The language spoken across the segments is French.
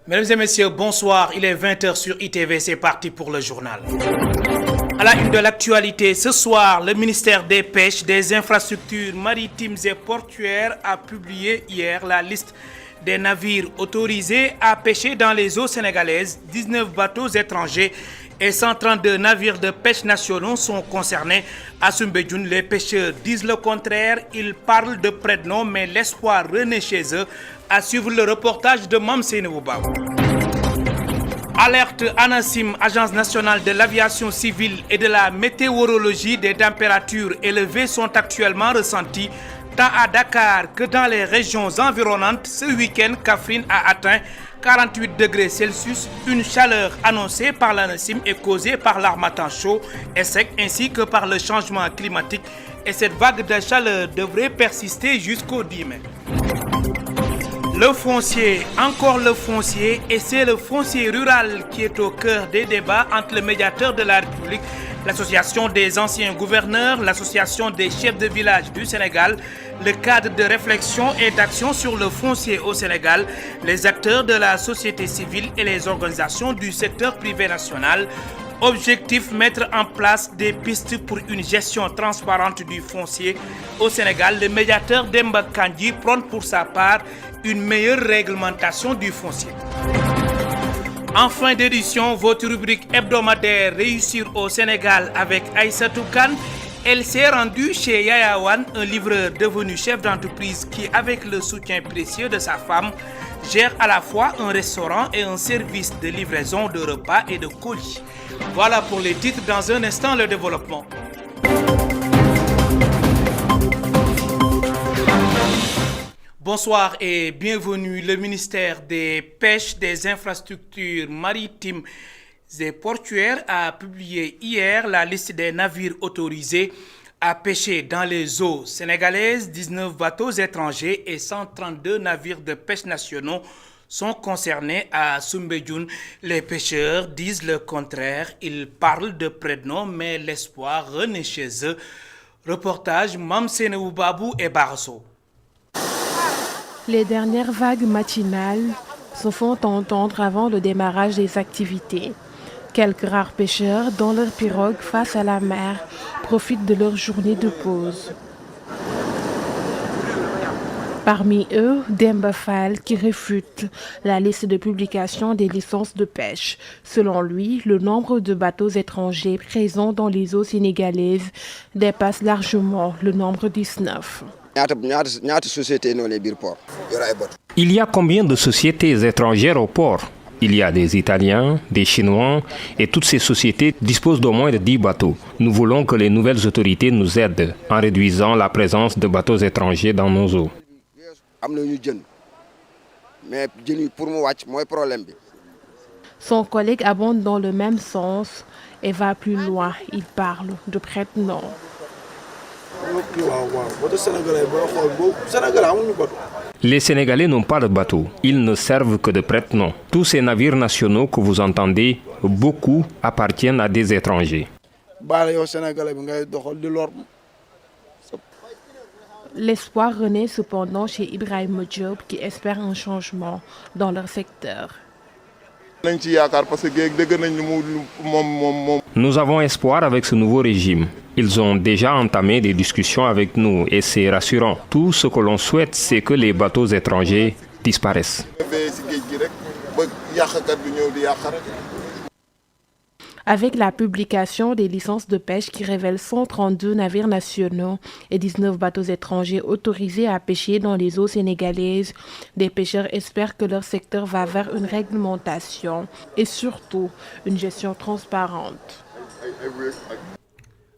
Mesdames et messieurs, bonsoir. Il est 20h sur ITV, c'est parti pour le journal. À la une de l'actualité, ce soir, le ministère des Pêches, des Infrastructures maritimes et portuaires a publié hier la liste des navires autorisés à pêcher dans les eaux sénégalaises. 19 bateaux étrangers et 132 navires de pêche nationaux sont concernés. À Soumbédioune, les pêcheurs disent le contraire. Ils parlent de près de nom, mais l'espoir renaît chez eux. À suivre le reportage de Mame Seynabou Babou. Alerte ANACIM, Agence nationale de l'aviation civile et de la météorologie. Des températures élevées sont actuellement ressenties tant à Dakar que dans les régions environnantes. Ce week-end, Kaffrine a atteint 48 degrés Celsius. Une chaleur annoncée par l'ANACIM est causée par l'harmattan chaud et sec ainsi que par le changement climatique. Et cette vague de chaleur devrait persister jusqu'au 10 mai. Le foncier, encore le foncier, et c'est le foncier rural qui est au cœur des débats entre le médiateur de la République, l'association des anciens gouverneurs, l'association des chefs de village du Sénégal, le cadre de réflexion et d'action sur le foncier au Sénégal, les acteurs de la société civile et les organisations du secteur privé national. Objectif, mettre en place des pistes pour une gestion transparente du foncier au Sénégal. Le médiateur Demba Kandji prône pour sa part une meilleure réglementation du foncier. En fin d'édition, votre rubrique hebdomadaire Réussir au Sénégal avec Aïssatou Kane. Elle s'est rendue chez Yaya Wane, un livreur devenu chef d'entreprise qui, avec le soutien précieux de sa femme, gère à la fois un restaurant et un service de livraison de repas et de colis. Voilà pour les titres, dans un instant le développement. Bonsoir et bienvenue. Le ministère des Pêches, des Infrastructures maritimes et portuaires a publié hier la liste des navires autorisés à pêcher dans les eaux sénégalaises. 19 bateaux étrangers et 132 navires de pêche nationaux sont concernés à Soumbédioune. Les pêcheurs disent le contraire. Ils parlent de prénom, mais l'espoir renaît chez eux. Reportage Mame Seynabou Babou et Barasso. Les dernières vagues matinales se font entendre avant le démarrage des activités. Quelques rares pêcheurs, dans leur pirogue face à la mer, profitent de leur journée de pause. Parmi eux, Demba Fall qui réfute la liste de publication des licences de pêche. Selon lui, le nombre de bateaux étrangers présents dans les eaux sénégalaises dépasse largement le nombre 19. Il y a combien de sociétés étrangères au port? Il y a des Italiens, des Chinois et toutes ces sociétés disposent d'au moins de 10 bateaux. Nous voulons que les nouvelles autorités nous aident en réduisant la présence de bateaux étrangers dans nos eaux. Son collègue abonde dans le même sens et va plus loin. Il parle de prête-nom. Les Sénégalais n'ont pas de bateaux. Ils ne servent que de prête-nom. Tous ces navires nationaux que vous entendez, beaucoup appartiennent à des étrangers. L'espoir renaît cependant chez Ibrahim Diop qui espère un changement dans leur secteur. Nous avons espoir avec ce nouveau régime. Ils ont déjà entamé des discussions avec nous et c'est rassurant. Tout ce que l'on souhaite, c'est que les bateaux étrangers disparaissent. Avec la publication des licences de pêche qui révèlent 132 navires nationaux et 19 bateaux étrangers autorisés à pêcher dans les eaux sénégalaises, des pêcheurs espèrent que leur secteur va vers une réglementation et surtout une gestion transparente.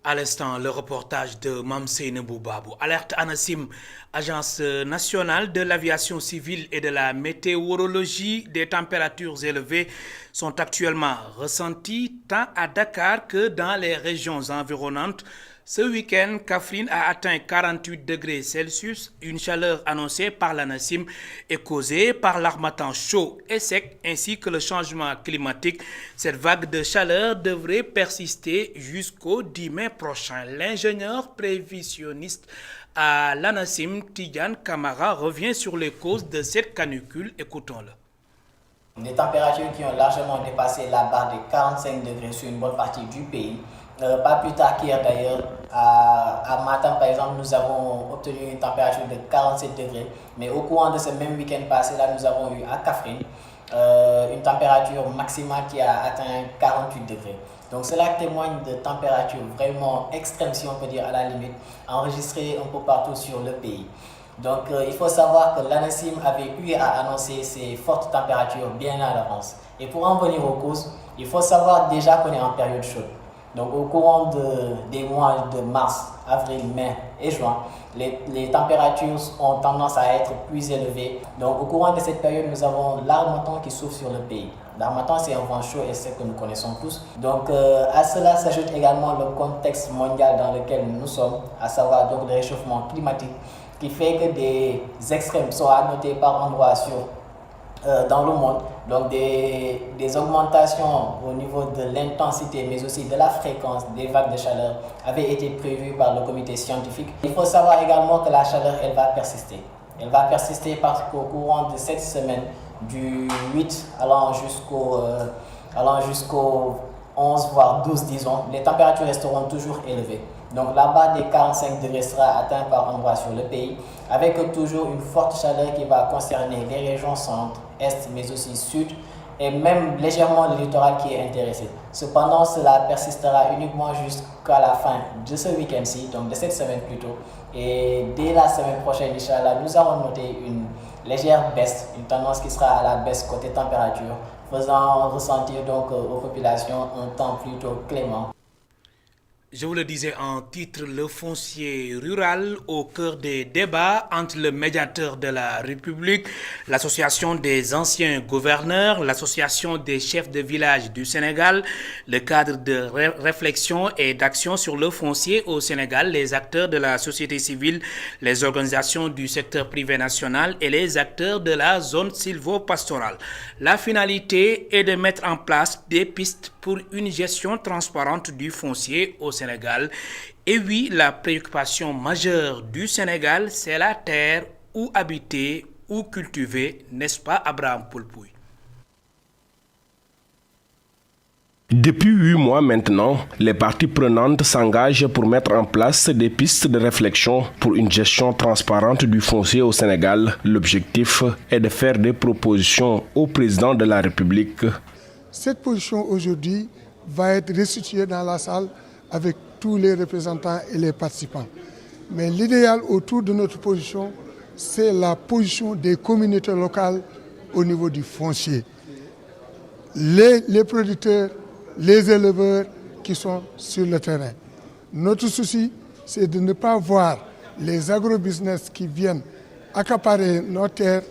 À l'instant, le reportage de Mame Seynabou Babou. Alerte ANACIM, Agence nationale de l'aviation civile et de la météorologie. Des températures élevées sont actuellement ressenties tant à Dakar que dans les régions environnantes. Ce week-end, Kaffrine a atteint 48 degrés Celsius. Une chaleur annoncée par l'ANACIM est causée par l'harmattan chaud et sec ainsi que le changement climatique. Cette vague de chaleur devrait persister jusqu'au 10 mai prochain. L'ingénieur prévisionniste à l'ANACIM, Tidiane Camara, revient sur les causes de cette canicule. Écoutons-le. Des températures qui ont largement dépassé la barre des 45 degrés sur une bonne partie du pays. Pas plus tard qu'hier d'ailleurs, à Matam par exemple, nous avons obtenu une température de 47 degrés. Mais au courant de ce même week-end passé, là, nous avons eu à Kaffrine une température maximale qui a atteint 48 degrés. Donc cela témoigne de températures vraiment extrêmes, si on peut dire à la limite, enregistrées un peu partout sur le pays. Donc il faut savoir que l'ANACIM avait eu à annoncer ces fortes températures bien à l'avance. Et pour en venir aux causes, il faut savoir déjà qu'on est en période chaude. Donc au courant des mois de mars, avril, mai et juin, les températures ont tendance à être plus élevées. Donc au courant de cette période, nous avons l'harmattan qui souffle sur le pays. L'harmattan, c'est un vent chaud et c'est ce que nous connaissons tous. Donc à cela s'ajoute également le contexte mondial dans lequel nous sommes, à savoir donc le réchauffement climatique, qui fait que des extrêmes sont à noter par endroits dans le monde. Donc des augmentations au niveau de l'intensité mais aussi de la fréquence des vagues de chaleur avaient été prévues par le comité scientifique. Il faut savoir également que la chaleur, elle va persister. Elle va persister parce qu'au courant de cette semaine, du 8 allant jusqu'au 11 voire 12 disons, les températures resteront toujours élevées. Donc la barre des 45 degrés sera atteinte par endroits sur le pays, avec toujours une forte chaleur qui va concerner les régions centre, est, mais aussi sud, et même légèrement le littoral qui est intéressé. Cependant, cela persistera uniquement jusqu'à la fin de ce week-end-ci, donc de cette semaine plutôt. Et dès la semaine prochaine, Inch'Allah, nous allons noter une légère baisse, une tendance qui sera à la baisse côté température, faisant ressentir donc aux populations un temps plutôt clément. Je vous le disais en titre, le foncier rural au cœur des débats entre le médiateur de la République, l'association des anciens gouverneurs, l'association des chefs de village du Sénégal, le cadre de réflexion et d'action sur le foncier au Sénégal, les acteurs de la société civile, les organisations du secteur privé national et les acteurs de la zone sylvo-pastorale. La finalité est de mettre en place des pistes pour une gestion transparente du foncier au Sénégal. Et oui, la préoccupation majeure du Sénégal, c'est la terre où habiter, où cultiver, n'est-ce pas, Abraham Poulpouy? Depuis 8 mois maintenant, les parties prenantes s'engagent pour mettre en place des pistes de réflexion pour une gestion transparente du foncier au Sénégal. L'objectif est de faire des propositions au président de la République. Cette position aujourd'hui va être restituée dans la salle avec tous les représentants et les participants. Mais l'idéal autour de notre position, c'est la position des communautés locales au niveau du foncier. Les producteurs, les éleveurs qui sont sur le terrain. Notre souci, c'est de ne pas voir les agrobusiness qui viennent accaparer nos terres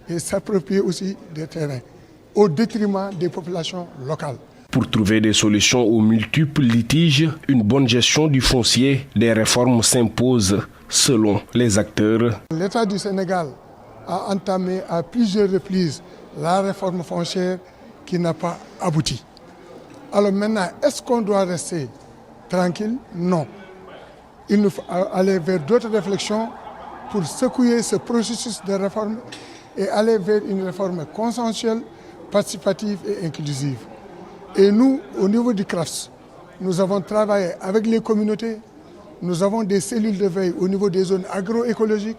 et s'approprier aussi des terrains, au détriment des populations locales. Pour trouver des solutions aux multiples litiges, une bonne gestion du foncier, des réformes s'imposent selon les acteurs. L'État du Sénégal a entamé à plusieurs reprises la réforme foncière qui n'a pas abouti. Alors maintenant, est-ce qu'on doit rester tranquille? Non. Il nous faut aller vers d'autres réflexions pour secouer ce processus de réforme et aller vers une réforme consensuelle, participative et inclusive. Et nous, au niveau du CRAFS, nous avons travaillé avec les communautés, nous avons des cellules de veille au niveau des zones agroécologiques,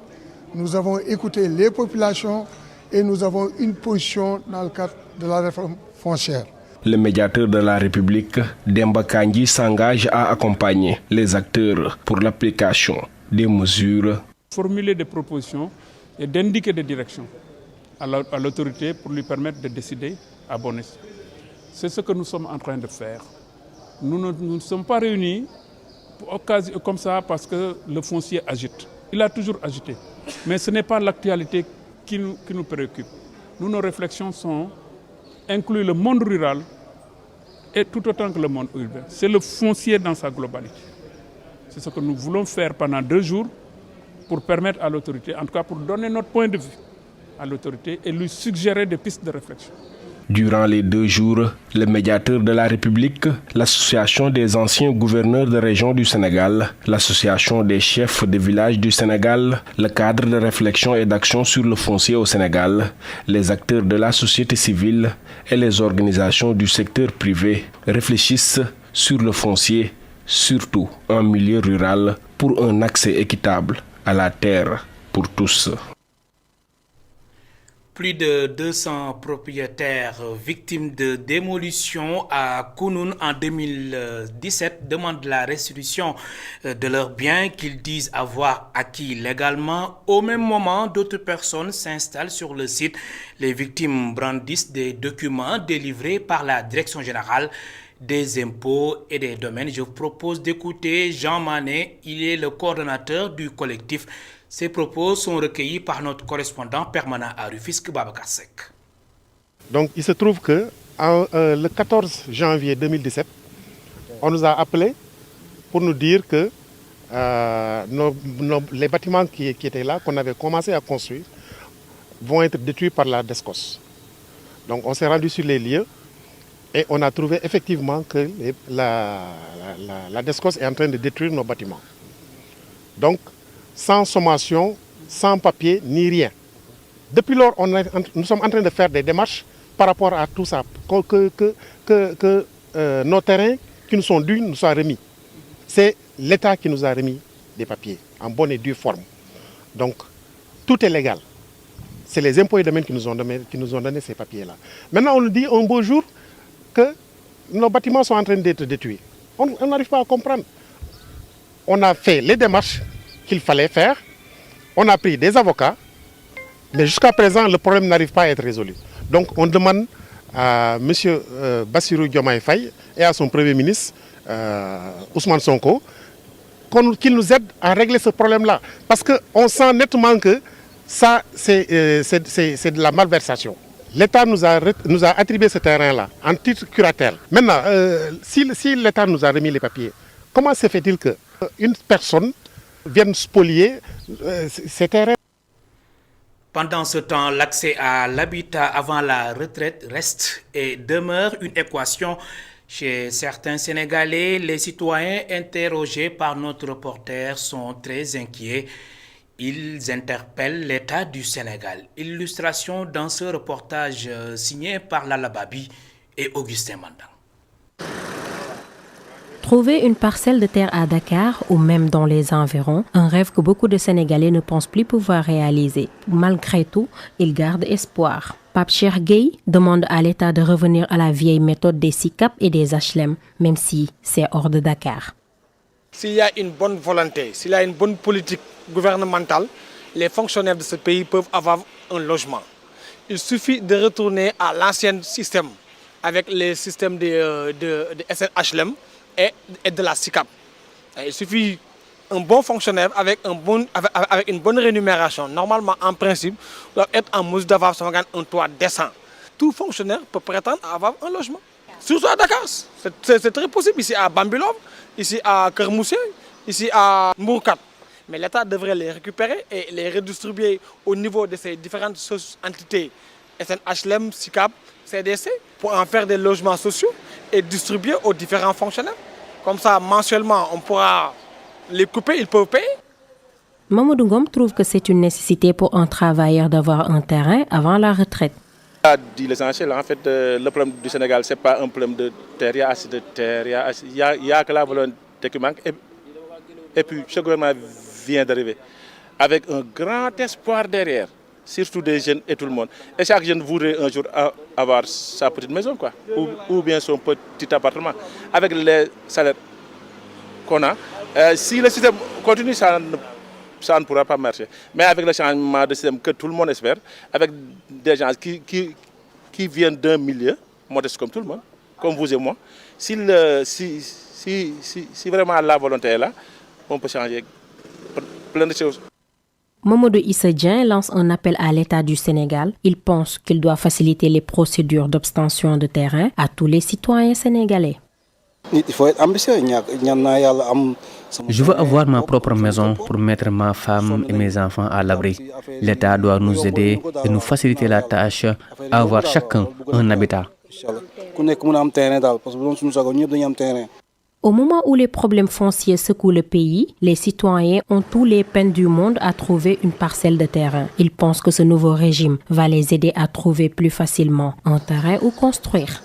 nous avons écouté les populations et nous avons une position dans le cadre de la réforme foncière. Le médiateur de la République, Demba Kandji, s'engage à accompagner les acteurs pour l'application des mesures. Formuler des propositions et d'indiquer des directions à l'autorité pour lui permettre de décider à bon escient. C'est ce que nous sommes en train de faire. Nous ne sommes pas réunis comme ça parce que le foncier agite. Il a toujours agité. Mais ce n'est pas l'actualité qui nous préoccupe. Nous, nos réflexions incluent le monde rural et tout autant que le monde urbain. C'est le foncier dans sa globalité. C'est ce que nous voulons faire pendant 2 jours pour permettre à l'autorité, en tout cas pour donner notre point de vue à l'autorité et lui suggérer des pistes de réflexion. Durant les 2 jours, le médiateur de la République, l'Association des anciens gouverneurs de région du Sénégal, l'Association des chefs de village du Sénégal, le cadre de réflexion et d'action sur le foncier au Sénégal, les acteurs de la société civile et les organisations du secteur privé réfléchissent sur le foncier, surtout en milieu rural, pour un accès équitable à la terre pour tous. Plus de 200 propriétaires victimes de démolition à Kounoune en 2017 demandent la restitution de leurs biens qu'ils disent avoir acquis légalement. Au même moment, d'autres personnes s'installent sur le site. Les victimes brandissent des documents délivrés par la Direction générale des impôts et des domaines. Je vous propose d'écouter Jean Manet. Il est le coordonnateur du collectif. Ces propos sont recueillis par notre correspondant permanent à Rufisque, Babacar Seck. Donc il se trouve que le 14 janvier 2017, on nous a appelés pour nous dire que les bâtiments qui étaient là, qu'on avait commencé à construire, vont être détruits par la DESCOS. Donc on s'est rendu sur les lieux et on a trouvé effectivement que la DESCOS est en train de détruire nos bâtiments. Donc, sans sommation, sans papier, ni rien. Depuis lors, nous sommes en train de faire des démarches par rapport à tout ça, que nos terrains qui nous sont dus nous soient remis. C'est l'État qui nous a remis des papiers en bonne et due forme. Donc, tout est légal. C'est les impôts et domaines qui nous ont donné ces papiers-là. Maintenant, on nous dit un beau jour que nos bâtiments sont en train d'être détruits. On n'arrive pas à comprendre. On a fait les démarches qu'il fallait faire. On a pris des avocats, mais jusqu'à présent, le problème n'arrive pas à être résolu. Donc, on demande à M. Bassirou Diomaye Faye et à son Premier ministre, Ousmane Sonko, qu'il nous aide à régler ce problème-là. Parce qu'on sent nettement que ça, c'est de la malversation. L'État nous a attribué ce terrain-là en titre curatelle. Maintenant, si l'État nous a remis les papiers, comment se fait-il qu'une personne vienne spolier ces terrains? Pendant ce temps, l'accès à l'habitat avant la retraite reste et demeure une équation chez certains Sénégalais. Les citoyens interrogés par notre reporter sont très inquiets. Ils interpellent l'État du Sénégal. Illustration dans ce reportage signé par Lala Babi et Augustin Mandang. Trouver une parcelle de terre à Dakar ou même dans les environs, un rêve que beaucoup de Sénégalais ne pensent plus pouvoir réaliser. Malgré tout, ils gardent espoir. Pape Cheikh Gueye demande à l'État de revenir à la vieille méthode des SICAP et des HLM, même si c'est hors de Dakar. S'il y a une bonne volonté, s'il y a une bonne politique gouvernementale, les fonctionnaires de ce pays peuvent avoir un logement. Il suffit de retourner à l'ancien système avec les systèmes de SNHLM et de la SICAP. Il suffit un bon fonctionnaire avec une bonne rémunération. Normalement, en principe, doit être en mesure d'avoir un toit décent. Tout fonctionnaire peut prétendre à avoir un logement. Surtout à Dakar, c'est très possible. Ici à Bambilov, ici à Kermoussé, ici à Mbourkat. Mais l'État devrait les récupérer et les redistribuer au niveau de ces différentes entités, SNHLM, SICAP, CDC, pour en faire des logements sociaux et distribuer aux différents fonctionnaires. Comme ça, mensuellement, on pourra les couper, ils peuvent payer. Mamadou Ngom trouve que c'est une nécessité pour un travailleur d'avoir un terrain avant la retraite. Dit l'essentiel, en fait, le problème du Sénégal, ce n'est pas un problème de terre, il y a assez de terre, il y a que la volonté qui manque. Et puis, ce gouvernement vient d'arriver avec un grand espoir derrière, surtout des jeunes et tout le monde. Et chaque jeune voudrait un jour avoir sa petite maison, quoi, ou bien son petit appartement. Avec les salaires qu'on a, si le système continue, ça ne pourra pas marcher. Mais avec le changement de système que tout le monde espère, avec des gens qui viennent d'un milieu modeste comme tout le monde, comme vous et moi, si vraiment la volonté est là, on peut changer plein de choses. Mamadou Issa Dieng lance un appel à l'État du Sénégal. Il pense qu'il doit faciliter les procédures d'obtention de terrain à tous les citoyens sénégalais. Il faut être ambitieux. Je veux avoir ma propre maison pour mettre ma femme et mes enfants à l'abri. L'État doit nous aider et nous faciliter la tâche à avoir chacun un habitat. Au moment où les problèmes fonciers secouent le pays, les citoyens ont tous les peines du monde à trouver une parcelle de terrain. Ils pensent que ce nouveau régime va les aider à trouver plus facilement un terrain où construire.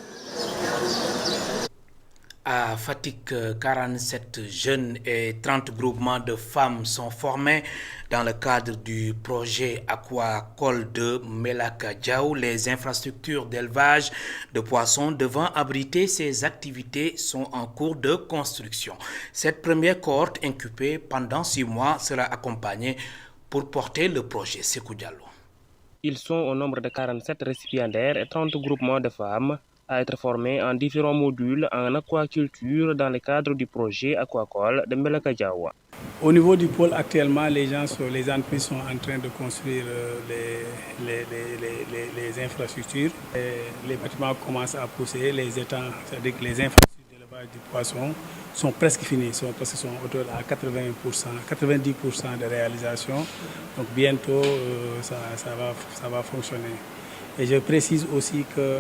À Fatick, 47 jeunes et 30 groupements de femmes sont formés dans le cadre du projet aquacole de Melaka Diaw. Les infrastructures d'élevage de poissons devant abriter ces activités sont en cours de construction. Cette première cohorte incubée pendant 6 mois sera accompagnée pour porter le projet. Sekou Diallo. Ils sont au nombre de 47 récipiendaires et 30 groupements de femmes à être formés en différents modules en aquaculture dans le cadre du projet aquacole de Melaka Diaw. Au niveau du pôle, actuellement, les entreprises sont en train de construire les infrastructures. Les bâtiments commencent à pousser, les étangs, c'est-à-dire que les infrastructures d'élevage du poisson sont presque finis, parce qu'ils sont autour à 90% de réalisation. Donc bientôt, ça va fonctionner. Et je précise aussi que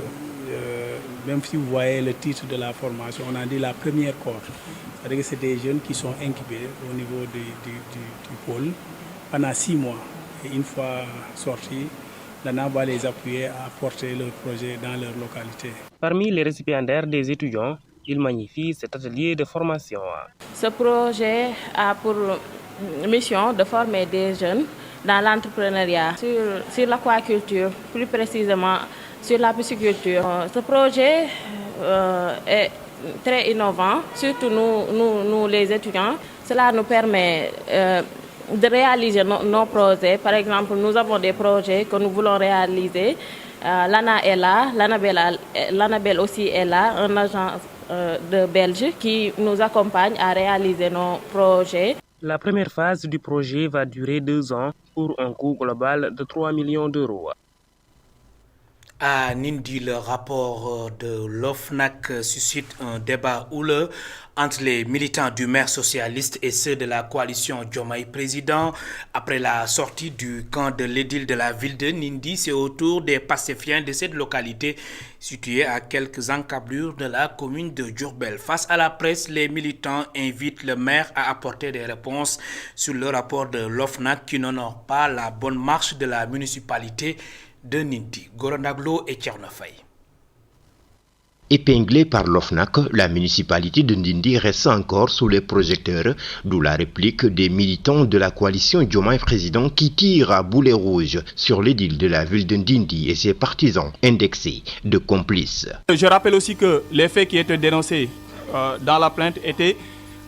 même si vous voyez le titre de la formation, on a dit la première cohorte. C'est-à-dire que c'est des jeunes qui sont incubés au niveau du pôle pendant 6 mois. Et une fois sortis, l'ANA va les appuyer à porter leur projet dans leur localité. Parmi les récipiendaires des étudiants, ils magnifient cet atelier de formation. Ce projet a pour mission de former des jeunes dans l'entrepreneuriat, sur l'aquaculture, plus précisément sur la pisciculture. Ce projet est très innovant, surtout nous les étudiants. Cela nous permet de réaliser nos projets. Par exemple, nous avons des projets que nous voulons réaliser. L'ANA est là, l'ANABEL aussi est là, un agent de Belge qui nous accompagne à réaliser nos projets. La première phase du projet va durer 2 ans pour un coût global de 3 millions d'euros. À Nindi, le rapport de l'OFNAC suscite un débat houleux entre les militants du maire socialiste et ceux de la coalition Diomaye Président. Après la sortie du camp de l'édile de la ville de Nindi, c'est au tour des pastéfiens de cette localité située à quelques encablures de la commune de Diourbel. Face à la presse, les militants invitent le maire à apporter des réponses sur le rapport de l'OFNAC qui n'honore pas la bonne marche de la municipalité de Nindi. Gorondaglo et Tchernofay. Épinglée par l'OFNAC, la municipalité de Ndindi reste encore sous les projecteurs, d'où la réplique des militants de la coalition Diomaye Président qui tirent à boulet rouge sur l'édile de la ville de Ndindi et ses partisans indexés de complices. Je rappelle aussi que les faits qui étaient dénoncés dans la plainte étaient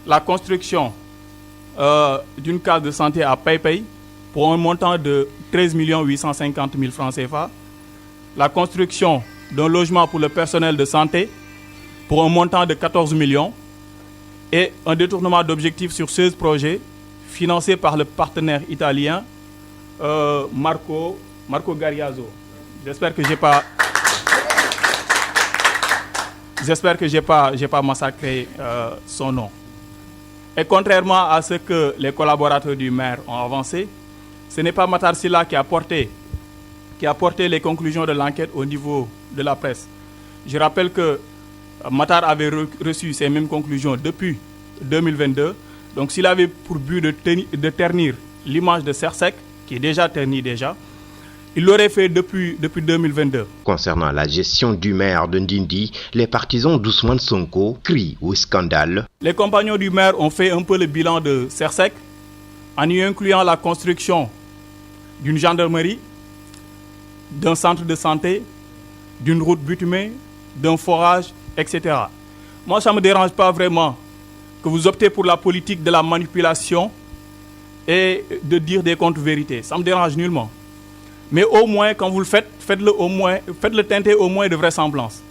la construction d'une case de santé à Paypay pour un montant de 13 850 000 francs CFA, la construction d'un logement pour le personnel de santé pour un montant de 14 millions et un détournement d'objectifs sur 16 projets financés par le partenaire italien Marco Gariazzo. J'espère que j'ai pas massacré son nom. Et contrairement à ce que les collaborateurs du maire ont avancé, ce n'est pas Matar Sylla qui a porté les conclusions de l'enquête au niveau de la presse. Je rappelle que Matar avait reçu ces mêmes conclusions depuis 2022. Donc s'il avait pour but de ternir l'image de Sersec, qui est déjà ternie il l'aurait fait depuis 2022. Concernant la gestion du maire de Ndindi, les partisans d'Ousmane Sonko crient au scandale. Les compagnons du maire ont fait un peu le bilan de Sersec en y incluant la construction d'une gendarmerie, d'un centre de santé, d'une route bitumée, d'un forage, etc. Moi, ça ne me dérange pas vraiment que vous optez pour la politique de la manipulation et de dire des contre-vérités. Ça ne me dérange nullement. Mais au moins, quand vous le faites, faites-le teinter au moins de vraisemblance.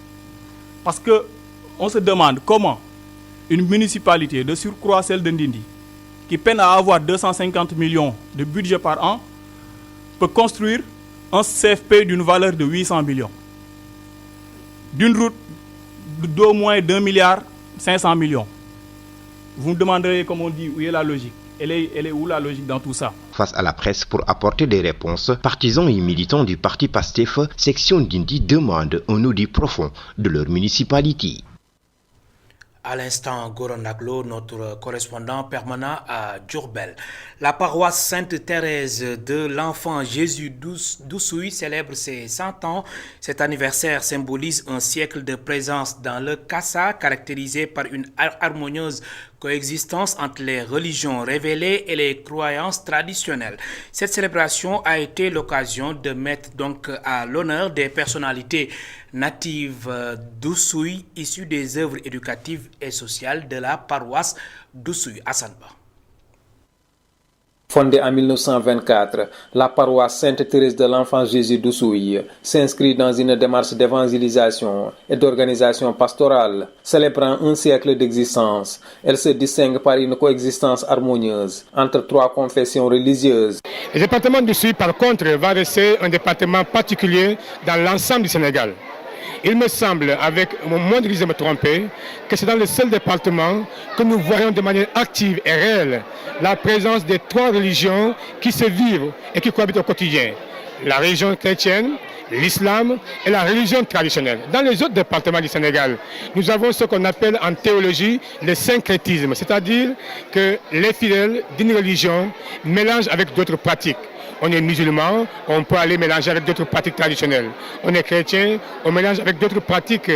Parce qu'on se demande comment une municipalité, de surcroît celle de Ndindi, qui peine à avoir 250 millions de budget par an, peut construire un CFP d'une valeur de 800 millions. D'une route d'au moins 2,5 milliard. Vous me demanderez, comme on dit, où est la logique. Elle est où la logique dans tout ça? Face à la presse pour apporter des réponses, partisans et militants du parti PASTEF, section d'Indi, demandent un audit profond de leur municipalité. À l'instant, Goran Naglo, notre correspondant permanent à Diourbel. La paroisse Sainte-Thérèse de l'Enfant Jésus d'Oussouye célèbre ses 100 ans. Cet anniversaire symbolise un siècle de présence dans le Kassa, caractérisé par une harmonieuse coexistence entre les religions révélées et les croyances traditionnelles. Cette célébration a été l'occasion de mettre donc à l'honneur des personnalités natives d'Oussouye, issues des œuvres éducatives et sociales de la paroisse d'Oussouye. Hassanba. Fondée en 1924, la paroisse Sainte-Thérèse de l'Enfant Jésus d'Oussouye s'inscrit dans une démarche d'évangélisation et d'organisation pastorale. Célébrant un siècle d'existence, elle se distingue par une coexistence harmonieuse entre 3 confessions religieuses. Le département d'Oussouye, par contre, va rester un département particulier dans l'ensemble du Sénégal. Il me semble, avec mon moins de risque de me tromper, que c'est dans le seul département que nous voyons de manière active et réelle la présence des 3 religions qui se vivent et qui cohabitent au quotidien. La religion chrétienne, l'islam et la religion traditionnelle. Dans les autres départements du Sénégal, nous avons ce qu'on appelle en théologie le syncrétisme, c'est-à-dire que les fidèles d'une religion mélangent avec d'autres pratiques. On est musulman, on peut aller mélanger avec d'autres pratiques traditionnelles. On est chrétien, on mélange avec d'autres pratiques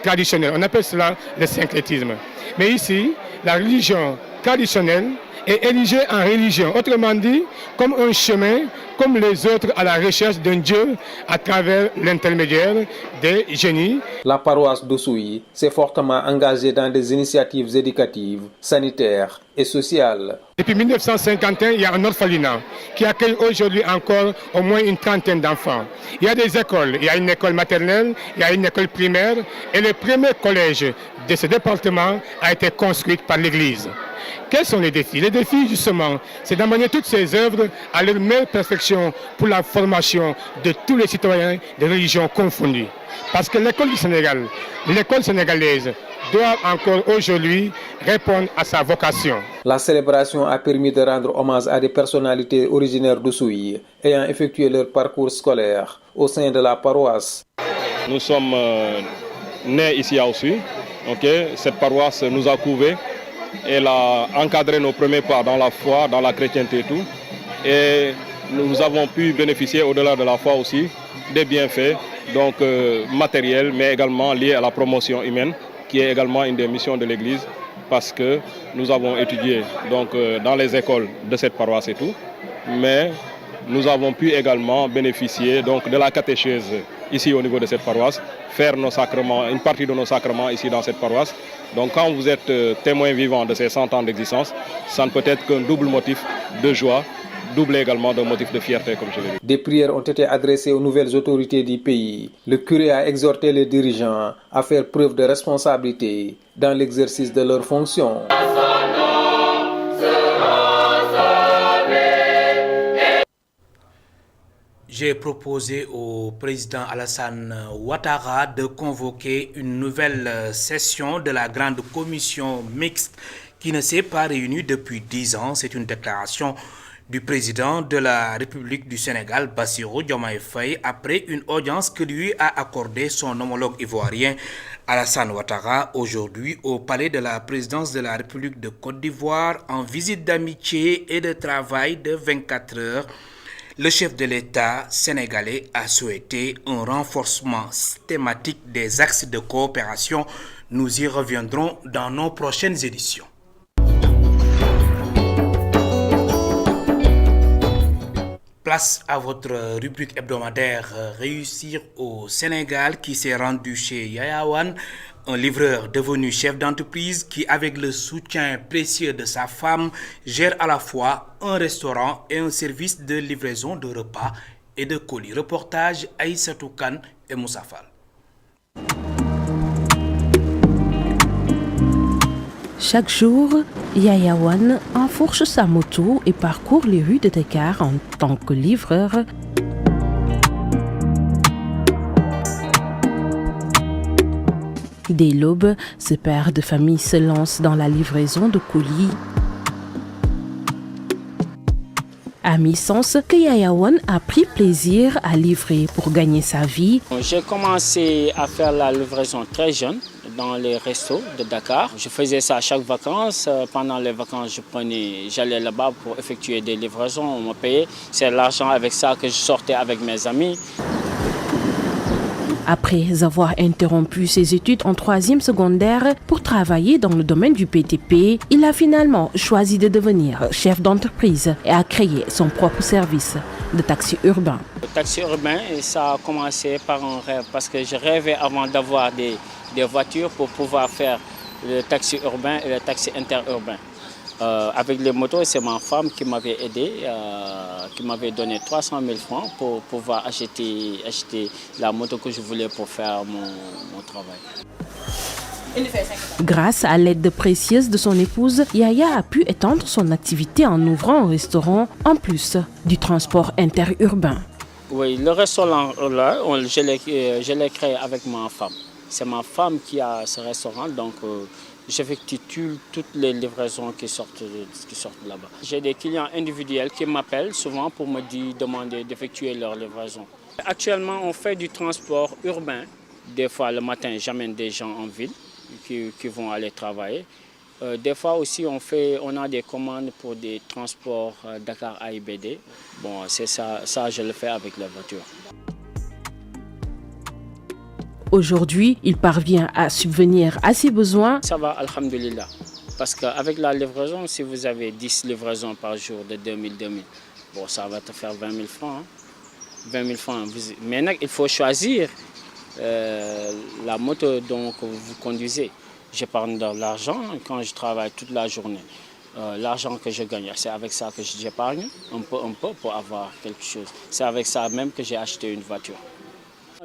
traditionnelles. On appelle cela le syncrétisme. Mais ici, la religion traditionnelle est érigée en religion. Autrement dit, comme un chemin, comme les autres, à la recherche d'un Dieu à travers l'intermédiaire des génies. La paroisse d'Oussouye s'est fortement engagée dans des initiatives éducatives, sanitaires et sociales. Depuis 1951, il y a un orphelinat qui accueille aujourd'hui encore au moins une trentaine d'enfants. Il y a des écoles, il y a une école maternelle, il y a une école primaire et le premier collège de ce département a été construit par l'Église. Quels sont les défis? Les défis, justement, c'est d'amener toutes ces œuvres à leur meilleure perfection pour la formation de tous les citoyens de religions confondues. Parce que l'école du Sénégal, l'école sénégalaise, doit encore aujourd'hui répondre à sa vocation. La célébration a permis de rendre hommage à des personnalités originaires d'Oussouye ayant effectué leur parcours scolaire au sein de la paroisse. Nous sommes nés ici à Oussouye. Cette paroisse nous a couvés. Elle a encadré nos premiers pas dans la foi, dans la chrétienté et tout. Et nous avons pu bénéficier au-delà de la foi aussi des bienfaits donc, matériels, mais également liés à la promotion humaine, qui est également une des missions de l'Église, parce que nous avons étudié donc, dans les écoles de cette paroisse et tout. Mais nous avons pu également bénéficier donc, de la catéchèse ici au niveau de cette paroisse, faire nos sacrements, une partie de nos sacrements ici dans cette paroisse. Donc quand vous êtes témoin vivant de ces 100 ans d'existence, ça ne peut être qu'un double motif de joie, doublé également d'un motif de fierté, comme je l'ai dit. Des prières ont été adressées aux nouvelles autorités du pays. Le curé a exhorté les dirigeants à faire preuve de responsabilité dans l'exercice de leurs fonctions. J'ai proposé au président Alassane Ouattara de convoquer une nouvelle session de la grande commission mixte qui ne s'est pas réunie depuis 10 ans. C'est une déclaration du président de la République du Sénégal, Bassirou Diomaye Faye, après une audience que lui a accordée son homologue ivoirien Alassane Ouattara aujourd'hui au palais de la présidence de la République de Côte d'Ivoire en visite d'amitié et de travail de 24 heures. Le chef de l'État sénégalais a souhaité un renforcement systématique des axes de coopération. Nous y reviendrons dans nos prochaines éditions. Place à votre rubrique hebdomadaire Réussir au Sénégal qui s'est rendu chez Yaya Wane, un livreur devenu chef d'entreprise qui, avec le soutien précieux de sa femme, gère à la fois un restaurant et un service de livraison de repas et de colis. Reportage Aïssatou Kane et Moussa Fall. Chaque jour, Yaya Wane enfourche sa moto et parcourt les rues de Dakar en tant que livreur. Dès l'aube, ce père de famille se lance dans la livraison de colis. À mi-sens, que Yaya Wane a pris plaisir à livrer pour gagner sa vie. J'ai commencé à faire la livraison très jeune dans les restos de Dakar. Je faisais ça à chaque vacances. Pendant les vacances, j'allais là-bas pour effectuer des livraisons. On me payait. C'est l'argent avec ça que je sortais avec mes amis. Après avoir interrompu ses études en 3e secondaire pour travailler dans le domaine du BTP, il a finalement choisi de devenir chef d'entreprise et a créé son propre service de taxi urbain. Le taxi urbain, ça a commencé par un rêve parce que je rêvais avant d'avoir des voitures pour pouvoir faire le taxi urbain et le taxi interurbain. Avec les motos, c'est ma femme qui m'avait aidé, qui m'avait donné 300 000 francs pour pouvoir acheter la moto que je voulais pour faire mon travail. Grâce à l'aide précieuse de son épouse, Yaya a pu étendre son activité en ouvrant un restaurant en plus du transport interurbain. Oui, le restaurant là, je l'ai créé avec ma femme. C'est ma femme qui a ce restaurant, donc j'effectue toutes les livraisons qui sortent là-bas. J'ai des clients individuels qui m'appellent souvent pour me demander d'effectuer leur livraison. Actuellement, on fait du transport urbain. Des fois, le matin, j'amène des gens en ville qui vont aller travailler. Des fois aussi, on a des commandes pour des transports Dakar AIBD. Bon, c'est ça, je le fais avec la voiture. Aujourd'hui, il parvient à subvenir à ses besoins. Ça va, alhamdulillah. Parce qu'avec la livraison, si vous avez 10 livraisons par jour de 2000, bon, ça va te faire 20 000 francs. Hein. 20 000 francs. Maintenant, il faut choisir la moto dont vous conduisez. J'épargne de l'argent quand je travaille toute la journée. L'argent que je gagne, c'est avec ça que j'épargne un peu pour avoir quelque chose. C'est avec ça même que j'ai acheté une voiture.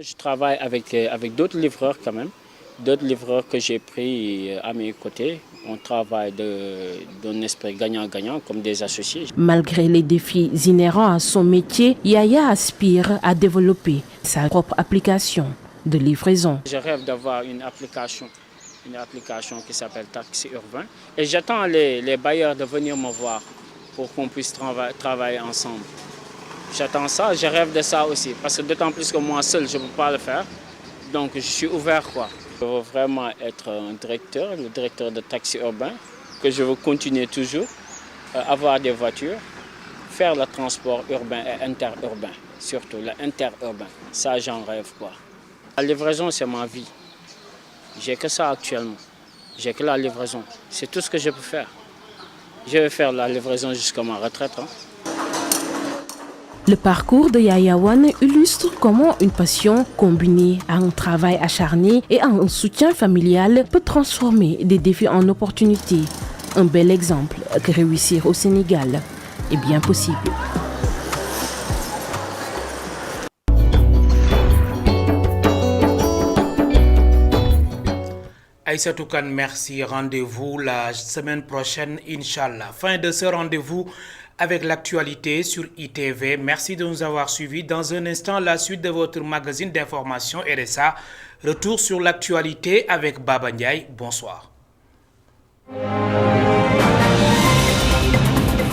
Je travaille avec d'autres livreurs quand même, d'autres livreurs que j'ai pris à mes côtés. On travaille d'un esprit gagnant-gagnant comme des associés. Malgré les défis inhérents à son métier, Yaya aspire à développer sa propre application de livraison. Je rêve d'avoir une application qui s'appelle Taxi Urbain. Et j'attends les bailleurs de venir me voir pour qu'on puisse travailler ensemble. J'attends ça, je rêve de ça aussi, parce que d'autant plus que moi seul, je ne peux pas le faire. Donc je suis ouvert, quoi. Je veux vraiment être un directeur, le directeur de taxi urbain, que je veux continuer toujours, avoir des voitures, faire le transport urbain et interurbain, surtout l'interurbain. Ça, j'en rêve, quoi. La livraison, c'est ma vie. J'ai que ça actuellement. J'ai que la livraison. C'est tout ce que je peux faire. Je vais faire la livraison jusqu'à ma retraite. Hein. Le parcours de Yaya Wane illustre comment une passion combinée à un travail acharné et à un soutien familial peut transformer des défis en opportunités. Un bel exemple que réussir au Sénégal est bien possible. Aïssatou Kane, merci. Rendez-vous la semaine prochaine, Inch'Allah. Fin de ce rendez-vous avec l'actualité sur ITV. Merci de nous avoir suivis. Dans un instant, la suite de votre magazine d'information RSA. Retour sur l'actualité avec Baba Ndiaye. Bonsoir.